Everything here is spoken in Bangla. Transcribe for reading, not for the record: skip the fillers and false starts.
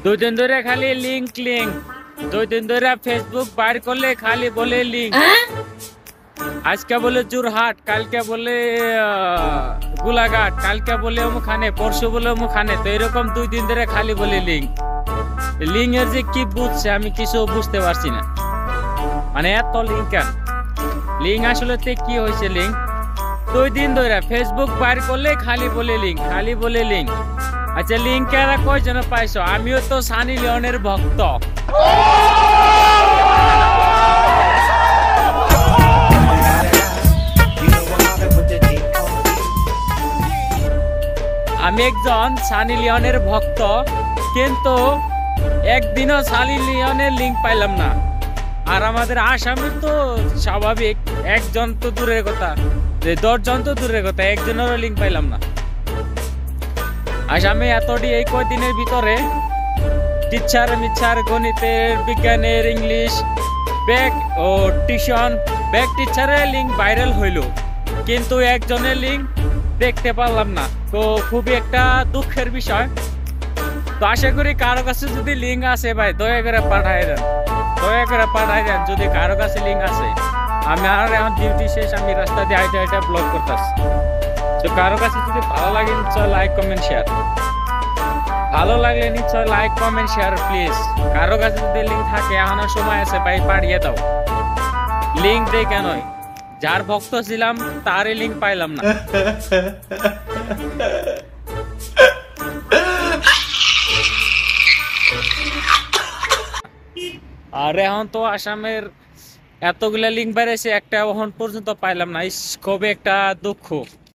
দুই দিন ধরে খালি লিঙ্ক লিঙ্ক, 2 দিন ধরে ফেসবুক বাইর করলে খালি বলে লিঙ্ক। আজকে বলে জোরহাট, কালকে বলে গোলাঘাট, কালকে বলে অমুখানে, পরশু বলে অমুখানে। তো এরকম 2 দিন ধরে খালি বলে লিঙ্ক। লিঙ্ক এর যে কি বুঝছে আমি কিছু বুঝতে পারছি না, মানে এত লিঙ্ক কেন? লিঙ্ক আসলে কি হয়েছে? লিঙ্ক 2 দিন ধরে ফেসবুক বাইর করলে খালি বলে লিঙ্ক, খালি বলে লিঙ্ক। আচ্ছা লিঙ্ক এরা কয়জন পাইছো? আমিও তো সানি লিওনের ভক্ত। আমি একজন সানি লিওনের ভক্ত, কিন্তু একদিনও সানি লিওনের লিঙ্ক পাইলাম না। আর আমাদের আসামের তো স্বাভাবিক, একজন তো দূরের কথা, 10 জন তো দূরের কথা, একজনেরও লিঙ্ক পাইলাম না। আসামে এতটি এই কয়দিনের ভিতরে টিচার মিচার, গণিতের, বিজ্ঞানের, ইংলিশ, ব্যাক ও টিউশন, ব্যাক টিচারের লিঙ্ক ভাইরাল হইল, কিন্তু একজনের লিঙ্ক দেখতে পারলাম না। তো খুবই একটা দুঃখের বিষয়। তো আশা করি কারো কাছে যদি লিঙ্ক আছে ভাই দয়া করে পাঠাই দেন, দয়া করে পাঠাই দেন যদি কারো কাছে লিঙ্ক আছে। আমি আর এখন ডিউটি শেষ, আমি রাস্তা দিয়ে হাইটে হাইটে ব্লগ করতেছি। তো কারো কাছে যদি ভালো লাগে নিশ্চয় লাইক কমেন্ট শেয়ার, ভালো লাগলে নিশ্চয় লাইক কমেন্ট শেয়ার প্লিজ। কারো কাছে যদি লিঙ্ক থাকে এখনো সময় আছে ভাই, পাঠিয়ে দাও। লিঙ্ক দেই কেন? যার ভক্ত ছিলাম তারই লিঙ্ক পাইলাম না। আর এখন তো আসামের এতগুলা লিঙ্ক বেড়েছে, একটা এখন পর্যন্ত পাইলাম না। খুবই একটা দুঃখ।